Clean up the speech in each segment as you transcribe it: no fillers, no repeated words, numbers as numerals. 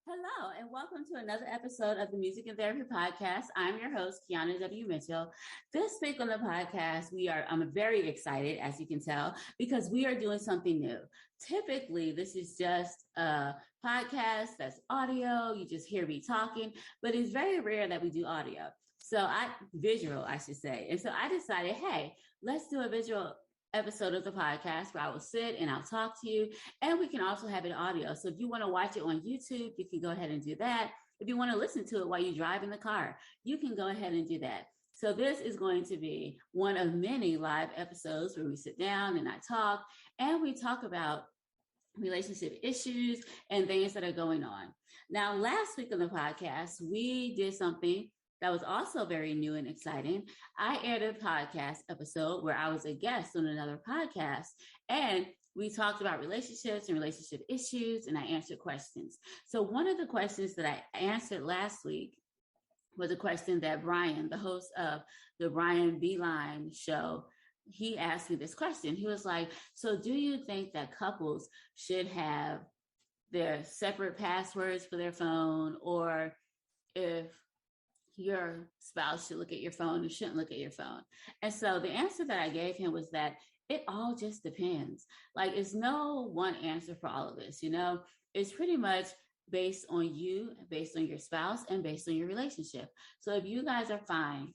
Hello, and welcome to another episode of the Music and Therapy Podcast. I'm your host, Keana W. Mitchell. This week on the podcast, I'm very excited, as you can tell, because we are doing something new. Typically, this is just a podcast that's audio. You just hear me talking, but it's very rare that we do audio. Visual, I should say. And so I decided, hey, let's do a visual episode of the podcast where I will sit and I'll talk to you, and we can also have it audio. So if you want to watch it on YouTube, you can go ahead and do that. If you want to listen to it while you drive in the car, you can go ahead and do that. So this is going to be one of many live episodes where we sit down and I talk, and we talk about relationship issues and things that are going on. Now, last week on the podcast, we did something that was also very new and exciting. I aired a podcast episode where I was a guest on another podcast, and we talked about relationships and relationship issues, and I answered questions. So one of the questions that I answered last week was a question that Brian, the host of the Brian Beeline show, he asked me this question. He was like, so do you think that couples should have their separate passwords for their phone, or if your spouse should look at your phone or shouldn't look at your phone? And so the answer that I gave him was that it all just depends. Like, it's no one answer for all of this, it's pretty much based on you, based on your spouse, and based on your relationship. So if you guys are fine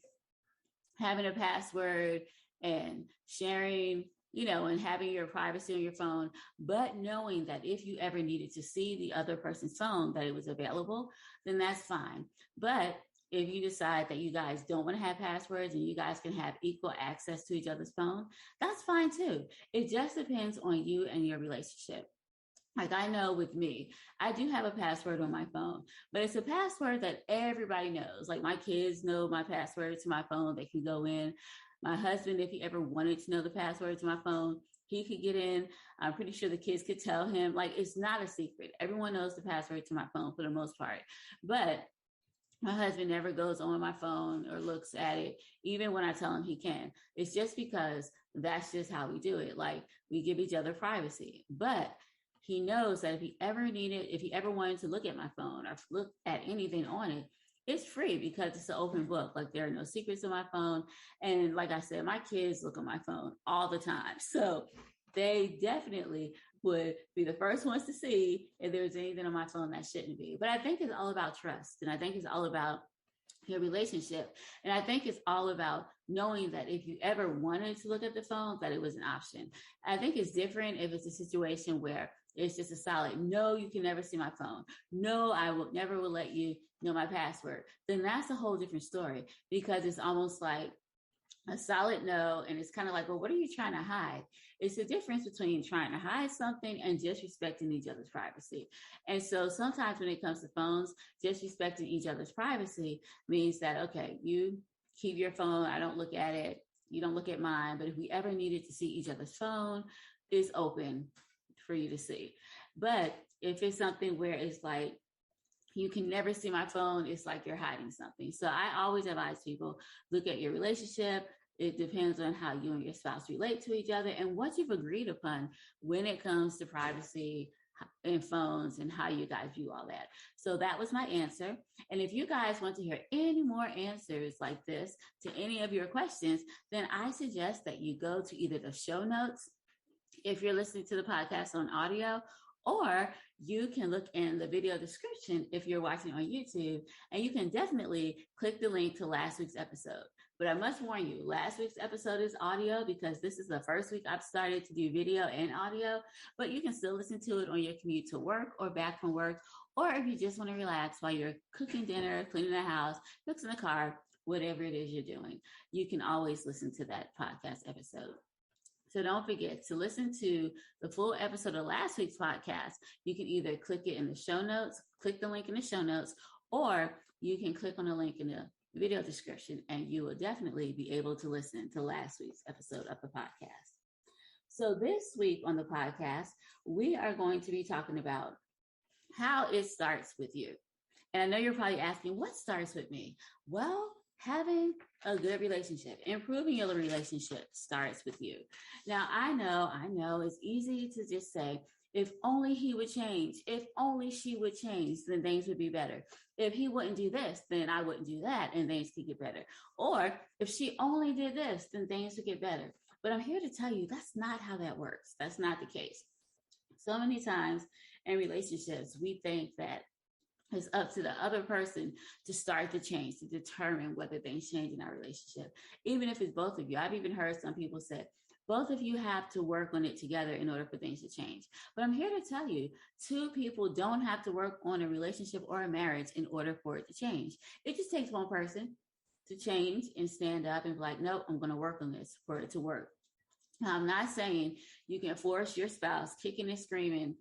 having a password and sharing, and having your privacy on your phone, but knowing that if you ever needed to see the other person's phone, that it was available, then that's fine. But if you decide that you guys don't want to have passwords and you guys can have equal access to each other's phone, that's fine too. It just depends on you and your relationship. Like, I know with me, I do have a password on my phone, but it's a password that everybody knows. Like, my kids know my password to my phone. They can go in. My husband, if he ever wanted to know the password to my phone, he could get in. I'm pretty sure the kids could tell him. Like, it's not a secret. Everyone knows the password to my phone for the most part. But my husband never goes on my phone or looks at it, even when I tell him he can. It's just because that's just how we do it. Like, we give each other privacy. But he knows that if he ever wanted to look at my phone or look at anything on it, it's free because it's an open book. Like, there are no secrets on my phone. And like I said, my kids look on my phone all the time. So they definitely would be the first ones to see if there's anything on my phone that shouldn't be. But I think it's all about trust. And I think it's all about your relationship. And I think it's all about knowing that if you ever wanted to look at the phone, that it was an option. I think it's different if it's a situation where it's just a solid, no, you can never see my phone. No, I will never will let you know my password. Then that's a whole different story, because it's almost like a solid no. And it's kind of like, well, what are you trying to hide? It's the difference between trying to hide something and just respecting each other's privacy. And so sometimes when it comes to phones, just respecting each other's privacy means that, okay, you keep your phone. I don't look at it. You don't look at mine. But if we ever needed to see each other's phone, it's open for you to see. But if it's something where it's like, you can never see my phone, it's like you're hiding something. So I always advise people, look at your relationship. It depends on how you and your spouse relate to each other and what you've agreed upon when it comes to privacy and phones and how you guys view all that. So that was my answer. And if you guys want to hear any more answers like this to any of your questions, then I suggest that you go to either the show notes if you're listening to the podcast on audio, or you can look in the video description if you're watching on YouTube, and you can definitely click the link to last week's episode. But I must warn you, last week's episode is audio because this is the first week I've started to do video and audio, but you can still listen to it on your commute to work or back from work, or if you just want to relax while you're cooking dinner, cleaning the house, fixing the car, whatever it is you're doing, you can always listen to that podcast episode. So don't forget to listen to the full episode of last week's podcast. You can either click it in the show notes, click the link in the show notes, or you can click on the link in the video description, and you will definitely be able to listen to last week's episode of the podcast. So this week on the podcast, we are going to be talking about how it starts with you. And I know you're probably asking, what starts with me? Well, having a good relationship, improving your relationship starts with you. Now, I know it's easy to just say, If only he would change. If only she would change, then things would be better. If he wouldn't do this, then I wouldn't do that, and things could get better. Or if she only did this, then things would get better. But I'm here to tell you that's not how that works. That's not the case. So many times in relationships, we think that it's up to the other person to start the change, to determine whether things change in our relationship, even if it's both of you. I've even heard some people say, both of you have to work on it together in order for things to change. But I'm here to tell you, two people don't have to work on a relationship or a marriage in order for it to change. It just takes one person to change and stand up and be like, no, I'm going to work on this for it to work. Now, I'm not saying you can force your spouse kicking and screaming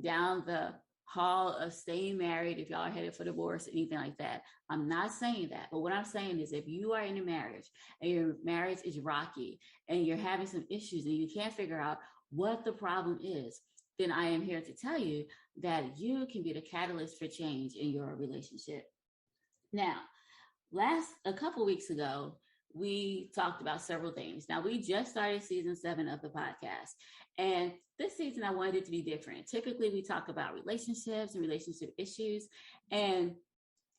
down the hall of staying married if y'all are headed for divorce, anything like that. I'm not saying that. But what I'm saying is if you are in a marriage and your marriage is rocky and you're having some issues and you can't figure out what the problem is, then I am here to tell you that you can be the catalyst for change in your relationship. Now, a couple weeks ago, we talked about several things. Now, we just started season 7 of the podcast. And this season, I wanted it to be different. Typically, we talk about relationships and relationship issues and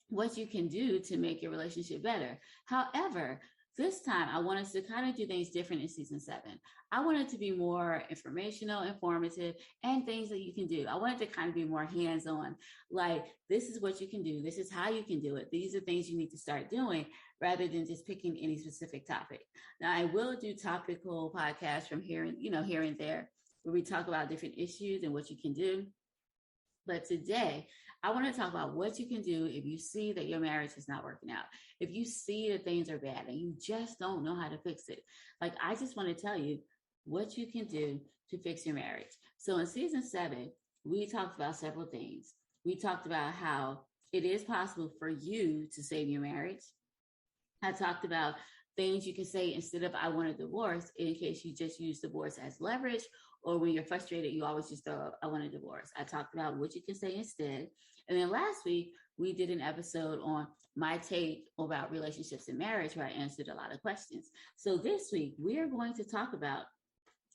what you can do to make your relationship better. However, this time, I want us to kind of do things different in season 7. I want it to be more informational, informative, and things that you can do. I want it to kind of be more hands-on, like this is what you can do. This is how you can do it. These are things you need to start doing rather than just picking any specific topic. Now, I will do topical podcasts from here and there where we talk about different issues and what you can do. But today, I want to talk about what you can do if you see that your marriage is not working out. If you see that things are bad and you just don't know how to fix it. Like, I just want to tell you what you can do to fix your marriage. So in season 7, we talked about several things. We talked about how it is possible for you to save your marriage. I talked about things you can say instead of I want a divorce in case you just use divorce as leverage, or when you're frustrated, you always just throw I want a divorce. I talked about what you can say instead. And then last week, we did an episode on my take about relationships and marriage where I answered a lot of questions. So this week, we are going to talk about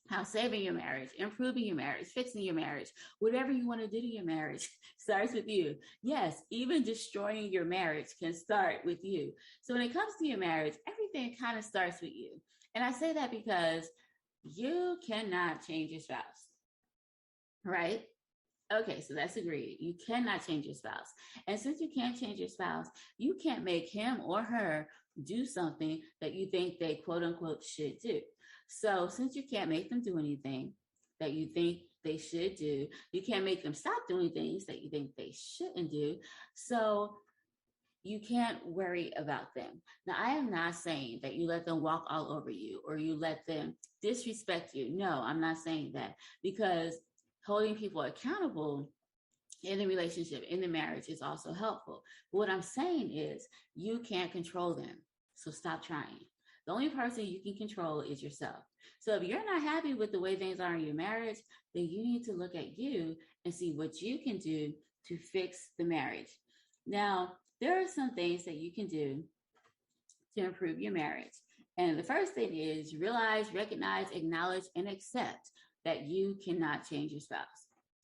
how saving your marriage, improving your marriage, fixing your marriage, whatever you want to do to your marriage starts with you. Yes, even destroying your marriage can start with you. So when it comes to your marriage, everything kind of starts with you. And I say that because you cannot change your spouse, right? Okay, so that's agreed. You cannot change your spouse. And since you can't change your spouse, you can't make him or her do something that you think they quote unquote should do. So since you can't make them do anything that you think they should do, you can't make them stop doing things that you think they shouldn't do. So you can't worry about them. Now, I am not saying that you let them walk all over you or you let them disrespect you. No, I'm not saying that, because holding people accountable in the relationship, in the marriage is also helpful. But what I'm saying is you can't control them. So stop trying. The only person you can control is yourself. So if you're not happy with the way things are in your marriage, then you need to look at you and see what you can do to fix the marriage. Now, there are some things that you can do to improve your marriage. And the first thing is realize, recognize, acknowledge, and accept that you cannot change your spouse.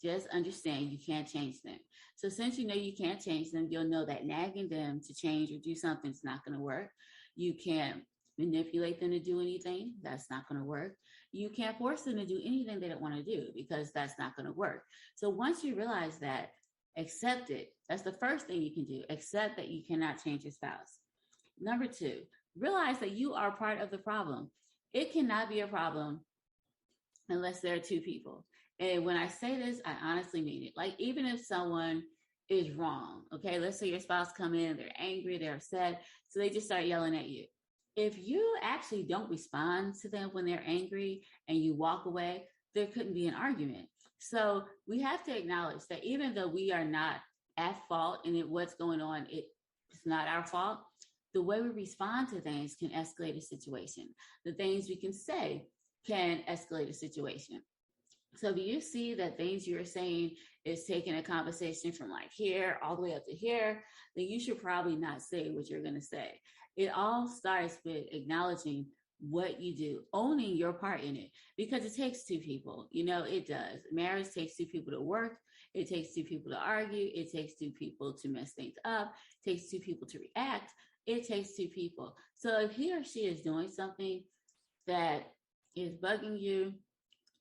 Just understand you can't change them. So since you know you can't change them, you'll know that nagging them to change or do something is not going to work. You can't manipulate them to do anything. That's not going to work. You can't force them to do anything they don't want to do, because that's not going to work. So once you realize that, accept it. That's the first thing you can do. Accept that you cannot change your spouse. Number 2, realize that you are part of the problem. It cannot be a problem unless there are 2 people. And when I say this, I honestly mean it. Like, even if someone is wrong, okay, let's say your spouse come in, they're angry, they're upset, so they just start yelling at you. If you actually don't respond to them when they're angry and you walk away, there couldn't be an argument. So we have to acknowledge that even though we are not at fault and what's going on, it's not our fault. The way we respond to things can escalate a situation. The things we can say can escalate a situation. So if you see that things you're saying is taking a conversation from like here all the way up to here, then you should probably not say what you're going to say. It all starts with acknowledging what you do, owning your part in it, because it takes two people. It does. Marriage takes two people to work. It takes two people to argue. It takes two people to mess things up. It takes two people to react. It takes two people. So if he or she is doing something that is bugging you,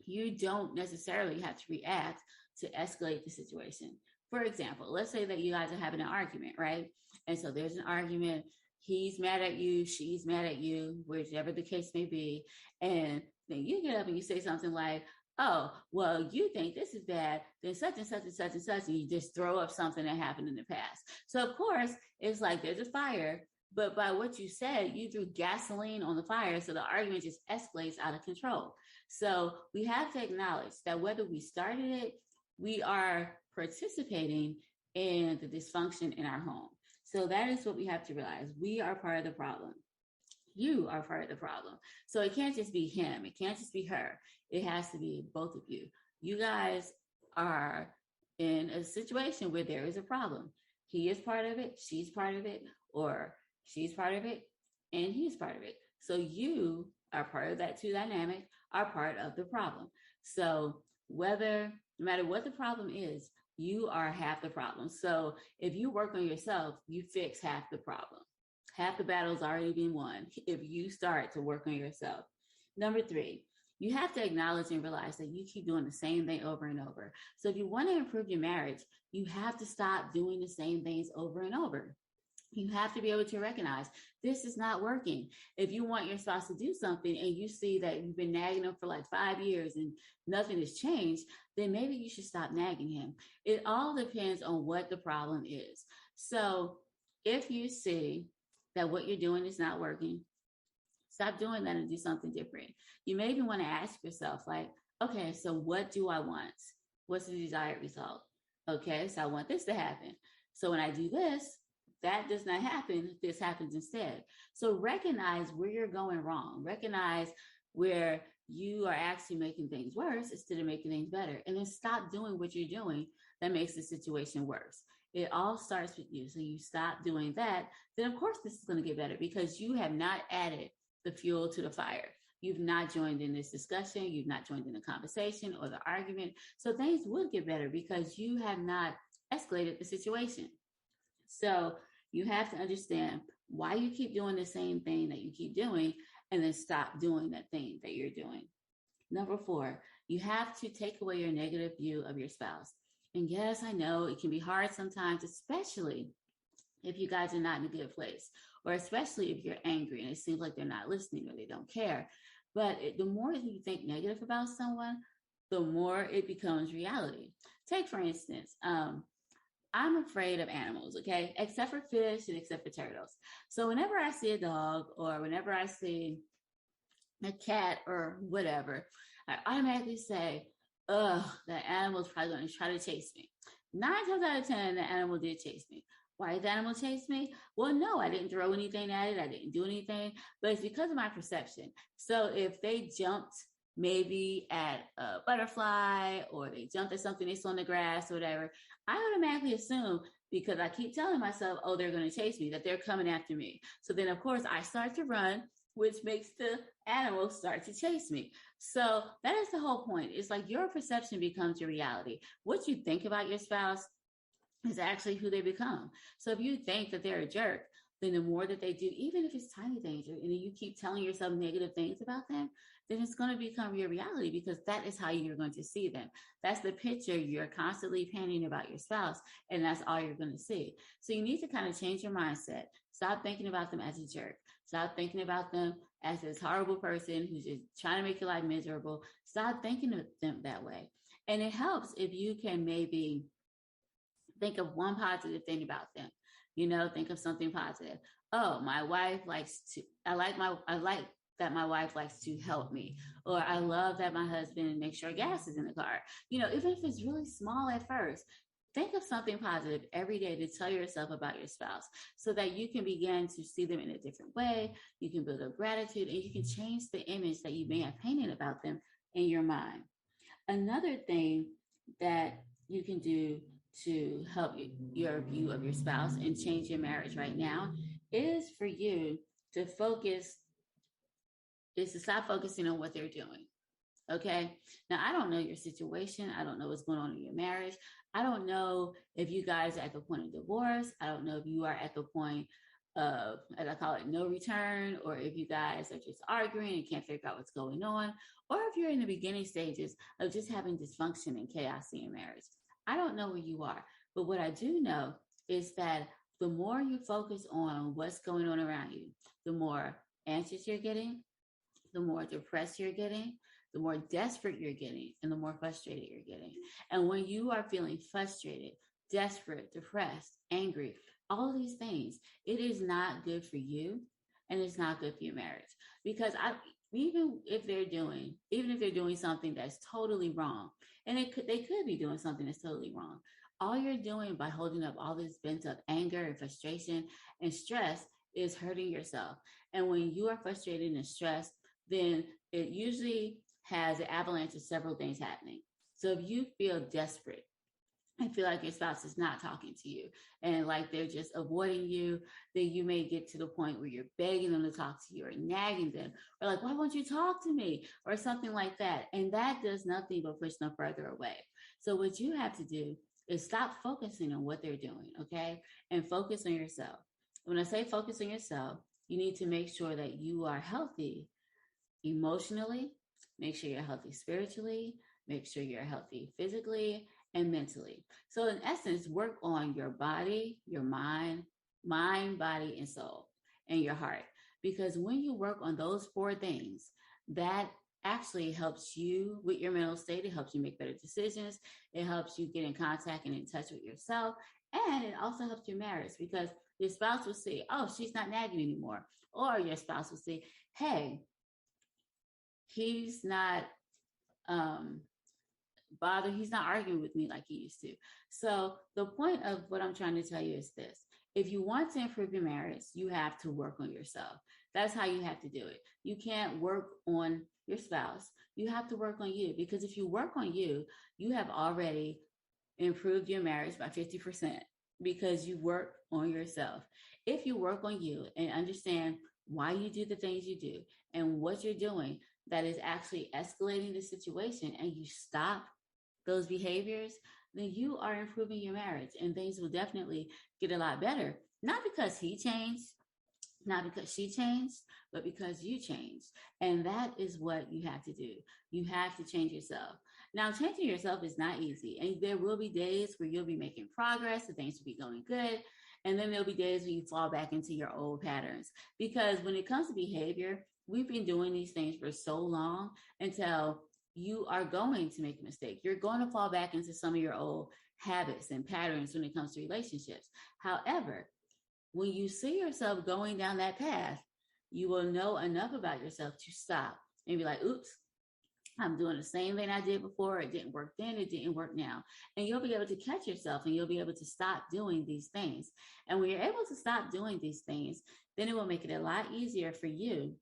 you don't necessarily have to react to escalate the situation. For example, let's say that you guys are having an argument, right? And so there's an argument. He's mad at you, she's mad at you, whichever the case may be. And then you get up and you say something like, oh, well, you think this is bad, then such and such and such and such, and you just throw up something that happened in the past. So, of course, it's like there's a fire, but by what you said, you threw gasoline on the fire, so the argument just escalates out of control. So we have to acknowledge that whether we started it, we are participating in the dysfunction in our home. So that is what we have to realize. We are part of the problem. You are part of the problem. So it can't just be him. It can't just be her. It has to be both of you. You guys are in a situation where there is a problem. He is part of it. She's part of it. Or she's part of it. And he's part of it. So you are part of that two dynamic, are part of the problem. So no matter what the problem is, you are half the problem. So if you work on yourself, you fix half the problem. Half the battle's already been won if you start to work on yourself. Number 3, you have to acknowledge and realize that you keep doing the same thing over and over. So if you want to improve your marriage, you have to stop doing the same things over and over. You have to be able to recognize this is not working. If you want your spouse to do something and you see that you've been nagging them for like 5 years and nothing has changed, then maybe you should stop nagging him. It all depends on what the problem is. So if you see that what you're doing is not working, stop doing that and do something different. You may even want to ask yourself, like, okay, so what do I want? What's the desired result? Okay, so I want this to happen. So when I do this, that does not happen. This happens instead. So recognize where you're going wrong. Recognize where you are actually making things worse instead of making things better. And then stop doing what you're doing that makes the situation worse. It all starts with you. So you stop doing that, then of course this is going to get better because you have not added the fuel to the fire. You've not joined in this discussion. You've not joined in the conversation or the argument. So things will get better because you have not escalated the situation. So you have to understand why you keep doing the same thing that you keep doing and then stop doing that thing that you're doing. Number 4, you have to take away your negative view of your spouse. And yes, I know it can be hard sometimes, especially if you guys are not in a good place, or especially if you're angry and it seems like they're not listening or they don't care. But the more you think negative about someone, the more it becomes reality. Take, for instance, I'm afraid of animals, okay? Except for fish and except for turtles. So whenever I see a dog or whenever I see a cat or whatever, I automatically say, that animal's probably going to try to chase me. 9 times out of 10, the animal did chase me. Why did the animal chase me? Well, no, I didn't throw anything at it. I didn't do anything, but it's because of my perception. So if they jumped maybe at a butterfly or they jumped at something they saw in the grass or whatever, I automatically assume, because I keep telling myself, oh, they're going to chase me, that they're coming after me. So then, of course, I start to run, which makes the animal start to chase me. So that is the whole point. It's like your perception becomes your reality. What you think about your spouse is actually who they become. So if you think that they're a jerk, then the more that they do, even if it's tiny things, and you keep telling yourself negative things about them, then it's going to become your reality because that is how you're going to see them. That's the picture you're constantly painting about your spouse, and that's all you're going to see. So you need to kind of change your mindset. Stop thinking about them as a jerk. Stop thinking about them as this horrible person who's just trying to make your life miserable. Stop thinking of them that way. And it helps if you can maybe think of one positive thing about them. Think of something positive. Oh, my wife I like that my wife likes to help me, or I love that my husband makes sure gas is in the car. Even if it's really small at first, think of something positive every day to tell yourself about your spouse so that you can begin to see them in a different way. You can build up gratitude and you can change the image that you may have painted about them in your mind. Another thing that you can do to help your view of your spouse and change your marriage right now is for you to focus is to stop focusing on what they're doing. Okay. Now, I don't know your situation. I don't know what's going on in your marriage. I don't know if you guys are at the point of divorce. I don't know if you are at the point of, as I call it, no return, or if you guys are just arguing and can't figure out what's going on, or if you're in the beginning stages of just having dysfunction and chaos in your marriage. I don't know where you are, but what I do know is that the more you focus on what's going on around you, the more anxious you're getting, the more depressed you're getting, the more desperate you're getting, and the more frustrated you're getting. And when you are feeling frustrated, desperate, depressed, angry, all of these things, it is not good for you, and it's not good for your marriage. Because even if they're doing something that's totally wrong, and they could be doing something that's totally wrong. All you're doing by holding up all this pent up anger and frustration and stress is hurting yourself. And when you are frustrated and stressed, then it usually has an avalanche of several things happening. So if you feel desperate and feel like your spouse is not talking to you and like they're just avoiding you, then you may get to the point where you're begging them to talk to you or nagging them or like, why won't you talk to me or something like that. And that does nothing but push them further away. So what you have to do is stop focusing on what they're doing, okay? And focus on yourself. When I say focus on yourself, you need to make sure that you are healthy emotionally, make sure you're healthy spiritually, make sure you're healthy physically and mentally. So in essence, work on your body, your mind, body, and soul, and your heart. Because when you work on those four things, that actually helps you with your mental state. It helps you make better decisions. It helps you get in contact and in touch with yourself. And it also helps your marriage because your spouse will say, oh, she's not nagging anymore. Or your spouse will say, hey, he's not bothered. He's not arguing with me like he used to. So the point of what I'm trying to tell you is this. If you want to improve your marriage, you have to work on yourself. That's how you have to do it. You can't work on your spouse. You have to work on you because if you work on you, you have already improved your marriage by 50% because you work on yourself. If you work on you and understand why you do the things you do and what you're doing that is actually escalating the situation and you stop those behaviors, then you are improving your marriage and things will definitely get a lot better. Not because he changed, not because she changed, but because you changed. And that is what you have to do. You have to change yourself. Now, changing yourself is not easy. And there will be days where you'll be making progress and things will be going good. And then there'll be days when you fall back into your old patterns. Because when it comes to behavior, we've been doing these things for so long until you are going to make a mistake. You're going to fall back into some of your old habits and patterns when it comes to relationships. However, when you see yourself going down that path, you will know enough about yourself to stop and be like, oops, I'm doing the same thing I did before. It didn't work then. It didn't work now. And you'll be able to catch yourself and you'll be able to stop doing these things. And when you're able to stop doing these things, then it will make it a lot easier for you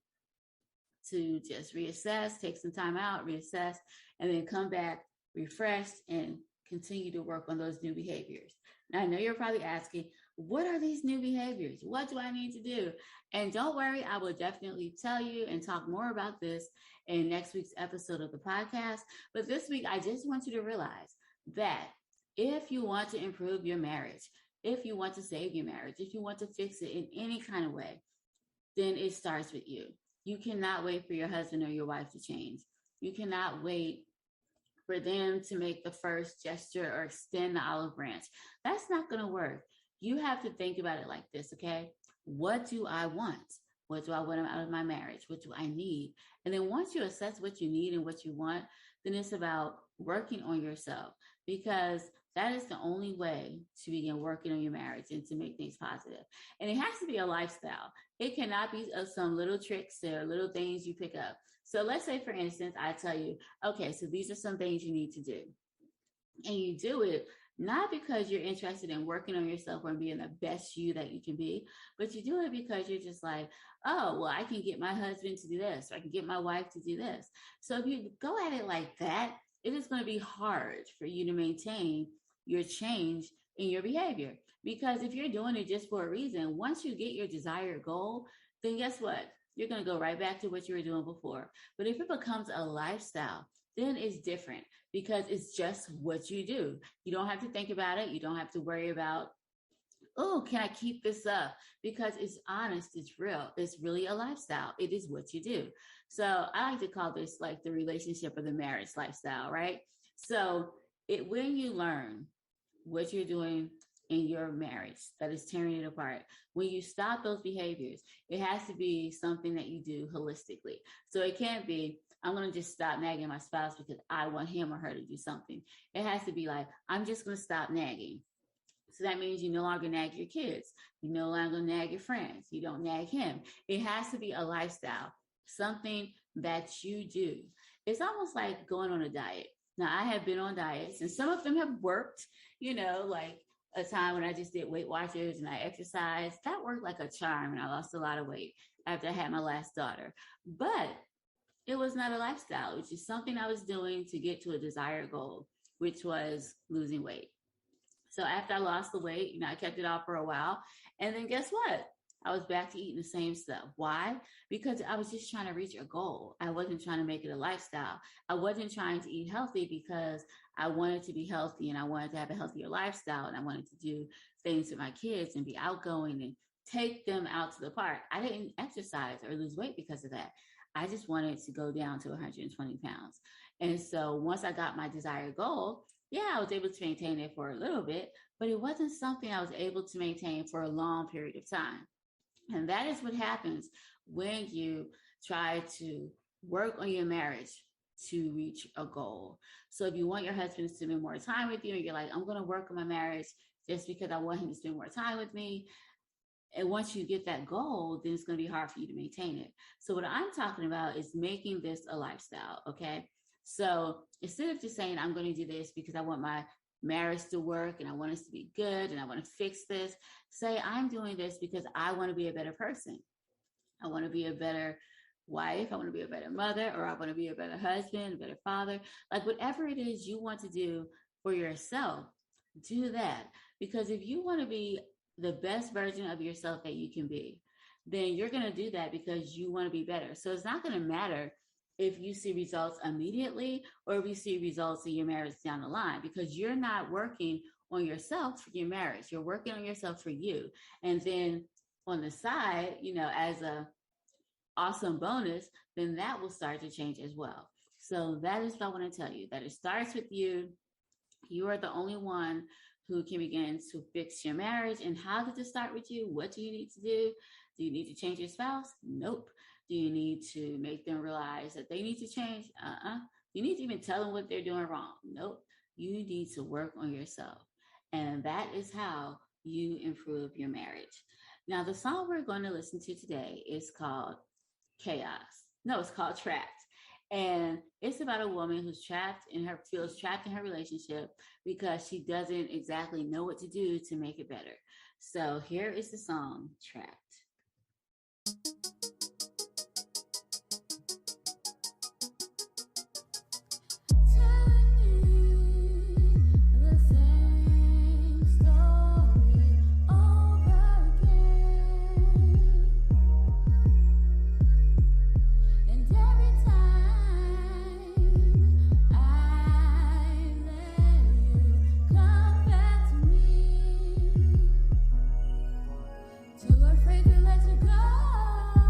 to just reassess, take some time out, reassess, and then come back refreshed and continue to work on those new behaviors. Now, I know you're probably asking, what are these new behaviors? What do I need to do? And don't worry, I will definitely tell you and talk more about this in next week's episode of the podcast. But this week, I just want you to realize that if you want to improve your marriage, if you want to save your marriage, if you want to fix it in any kind of way, then it starts with you. You cannot wait for your husband or your wife to change. You cannot wait for them to make the first gesture or extend the olive branch. That's not going to work. You have to think about it like this, okay? What do I want? What do I want out of my marriage? What do I need? And then once you assess what you need and what you want, then it's about working on yourself because that is the only way to begin working on your marriage and to make things positive. And it has to be a lifestyle. It cannot be some little tricks or little things you pick up. So let's say, for instance, I tell you, okay, so these are some things you need to do. And you do it not because you're interested in working on yourself or being the best you that you can be, but you do it because you're just like, oh, well, I can get my husband to do this, or I can get my wife to do this. So if you go at it like that, it is going to be hard for you to maintain your change in your behavior. Because if you're doing it just for a reason, once you get your desired goal, then guess what? you're going to go right back to what you were doing before. But if it becomes a lifestyle, then it's different because it's just what you do. You don't have to think about it. You don't have to worry about, oh, can I keep this up? Because it's honest, it's real. It's really a lifestyle. It is what you do. So I like to call this like the relationship or the marriage lifestyle, right? So when you learn what you're doing in your marriage that is tearing it apart, when you stop those behaviors, it has to be something that you do holistically. So it can't be, I'm going to just stop nagging my spouse because I want him or her to do something. It has to be like, I'm just going to stop nagging. So that means you no longer nag your kids. You no longer nag your friends. You don't nag him. It has to be a lifestyle, something that you do. It's almost like going on a diet. Now, I have been on diets, and some of them have worked, like a time when I just did Weight Watchers and I exercised. That worked like a charm, and I lost a lot of weight after I had my last daughter. But it was not a lifestyle, which is something I was doing to get to a desired goal, which was losing weight. So after I lost the weight, I kept it off for a while. And then guess what? I was back to eating the same stuff. Why? Because I was just trying to reach a goal. I wasn't trying to make it a lifestyle. I wasn't trying to eat healthy because I wanted to be healthy and I wanted to have a healthier lifestyle and I wanted to do things with my kids and be outgoing and take them out to the park. I didn't exercise or lose weight because of that. I just wanted to go down to 120 pounds. And so once I got my desired goal, I was able to maintain it for a little bit, but it wasn't something I was able to maintain for a long period of time. And that is what happens when you try to work on your marriage to reach a goal. So if you want your husband to spend more time with you and you're like, I'm going to work on my marriage just because I want him to spend more time with me. And once you get that goal, then it's going to be hard for you to maintain it. So what I'm talking about is making this a lifestyle. Okay. So instead of just saying, I'm going to do this because I want my marriage to work and I want us to be good and I want to fix this, say, I'm doing this because I want to be a better person. I want to be a better wife. I want to be a better mother, or I want to be a better husband, a better father. Like whatever it is you want to do for yourself, do that. Because if you want to be the best version of yourself that you can be, then you're going to do that because you want to be better. So it's not going to matter if you see results immediately or if you see results in your marriage down the line, because you're not working on yourself for your marriage. You're working on yourself for you. And then on the side, as a awesome bonus, then that will start to change as well. So that is what I want to tell you, that it starts with you. You are the only one who can begin to fix your marriage. And how does it start with you? What do you need to do? Do you need to change your spouse? Nope. Do you need to make them realize that they need to change? You need to even tell them what they're doing wrong? Nope. You need to work on yourself. And that is how you improve your marriage. Now, the song we're going to listen to today is called Chaos. No, it's called Trapped. And it's about a woman who's feels trapped in her relationship because she doesn't exactly know what to do to make it better. So here is the song, Trapped. Too afraid to let you go.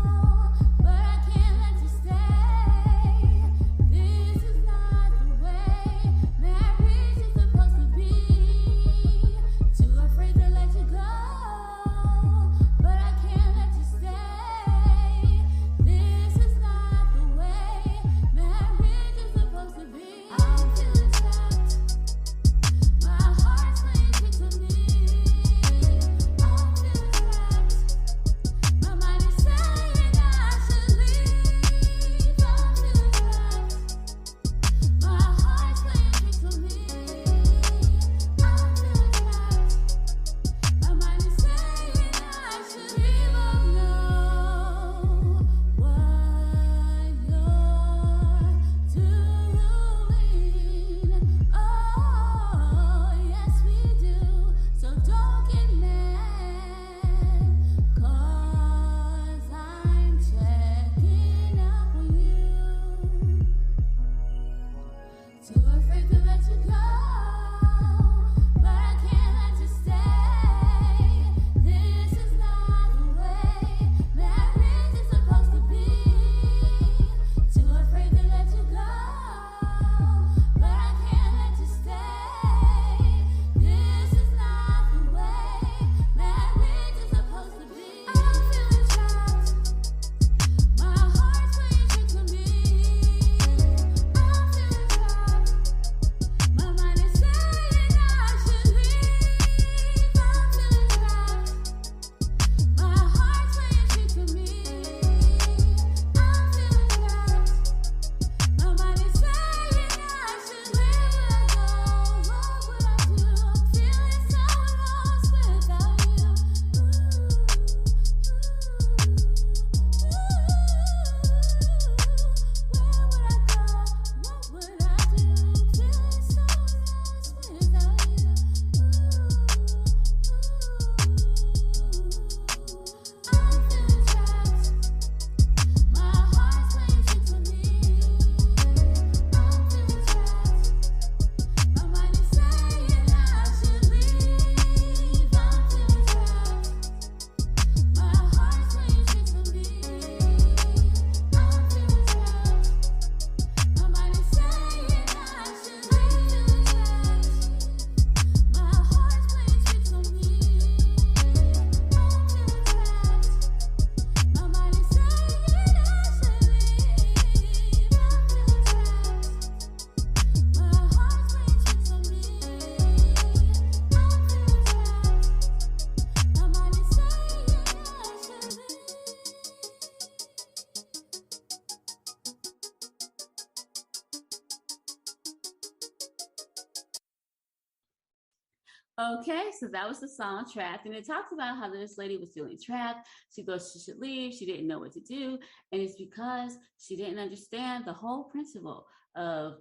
Okay, so that was the song Trapped. And it talks about how this lady was feeling trapped. She thought she should leave. She didn't know what to do. And it's because she didn't understand the whole principle of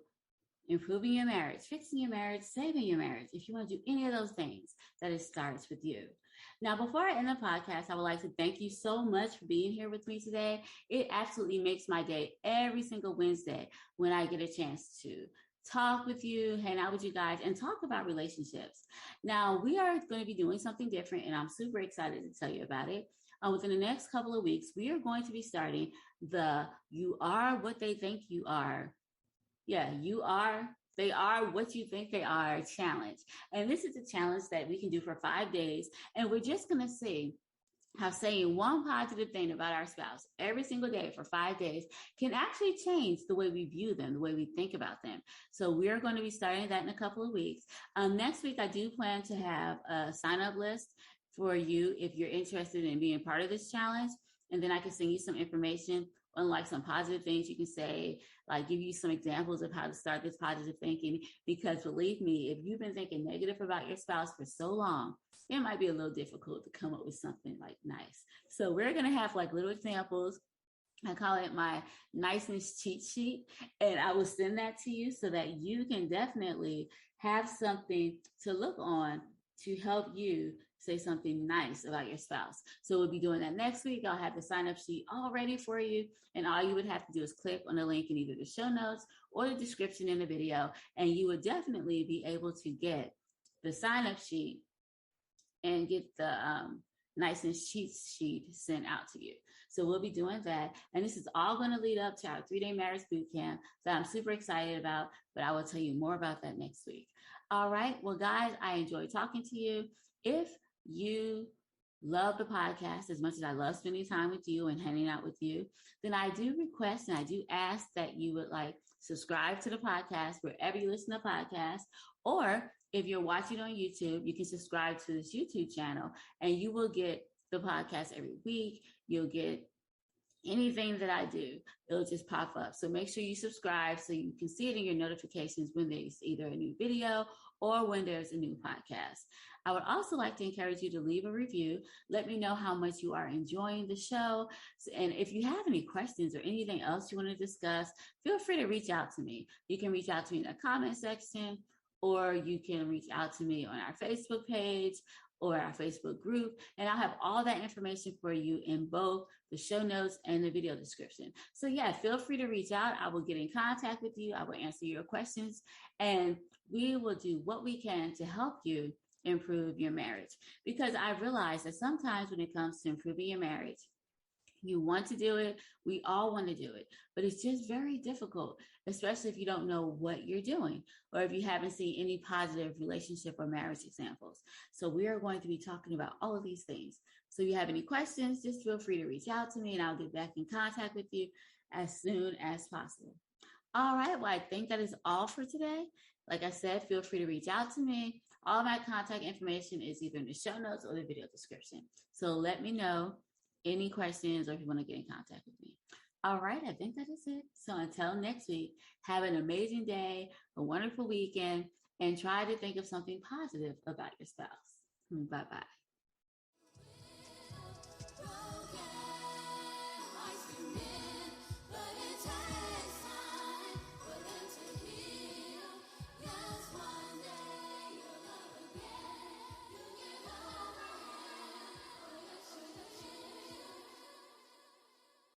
improving your marriage, fixing your marriage, saving your marriage. If you want to do any of those things, that it starts with you. Now, before I end the podcast, I would like to thank you so much for being here with me today. It absolutely makes my day every single Wednesday when I get a chance to talk with you, hang out with you guys, and talk about relationships. Now, we are going to be doing something different, and I'm super excited to tell you about it. Within the next couple of weeks, we are going to be starting the You Are What They Think You Are. Yeah, they are what you think they are challenge. And this is a challenge that we can do for 5 days. And we're just going to see how saying one positive thing about our spouse every single day for 5 days can actually change the way we view them, the way we think about them. So we're going to be starting that in a couple of weeks. Next week, I do plan to have a sign-up list for you if you're interested in being part of this challenge. And then I can send you some information on like some positive things you can say, like give you some examples of how to start this positive thinking. Because believe me, if you've been thinking negative about your spouse for so long, it might be a little difficult to come up with something like nice. So we're going to have like little examples. I call it my niceness cheat sheet. And I will send that to you so that you can definitely have something to look on to help you say something nice about your spouse. So we'll be doing that next week. I'll have the sign-up sheet all ready for you. And all you would have to do is click on the link in either the show notes or the description in the video. And you would definitely be able to get the sign-up sheet and get the niceness cheat sheet sent out to you. So we'll be doing that. And this is all going to lead up to our 3-day marriage boot camp that I'm super excited about, but I will tell you more about that next week. All right. Well, guys, I enjoyed talking to you. If you love the podcast as much as I love spending time with you and hanging out with you, then I do request and I do ask that you would like subscribe to the podcast wherever you listen to podcasts, or if you're watching on YouTube, you can subscribe to this YouTube channel and you will get the podcast every week. You'll get anything that I do, it'll just pop up. So make sure you subscribe so you can see it in your notifications when there's either a new video or when there's a new podcast. I would also like to encourage you to leave a review. Let me know how much you are enjoying the show. And if you have any questions or anything else you want to discuss, feel free to reach out to me. You can reach out to me in the comment section, or you can reach out to me on our Facebook page or our Facebook group, and I'll have all that information for you in both the show notes and the video description. So yeah, feel free to reach out. I will get in contact with you. I will answer your questions, and we will do what we can to help you improve your marriage. Because I realize that sometimes when it comes to improving your marriage, you want to do it. We all want to do it, but it's just very difficult, especially if you don't know what you're doing or if you haven't seen any positive relationship or marriage examples. So we are going to be talking about all of these things. So if you have any questions, just feel free to reach out to me and I'll get back in contact with you as soon as possible. All right. Well, I think that is all for today. Like I said, feel free to reach out to me. All my contact information is either in the show notes or the video description. So let me know any questions or if you want to get in contact with me. All right, I think that is it. So until next week, have an amazing day, a wonderful weekend, and try to think of something positive about your spouse. Bye-bye.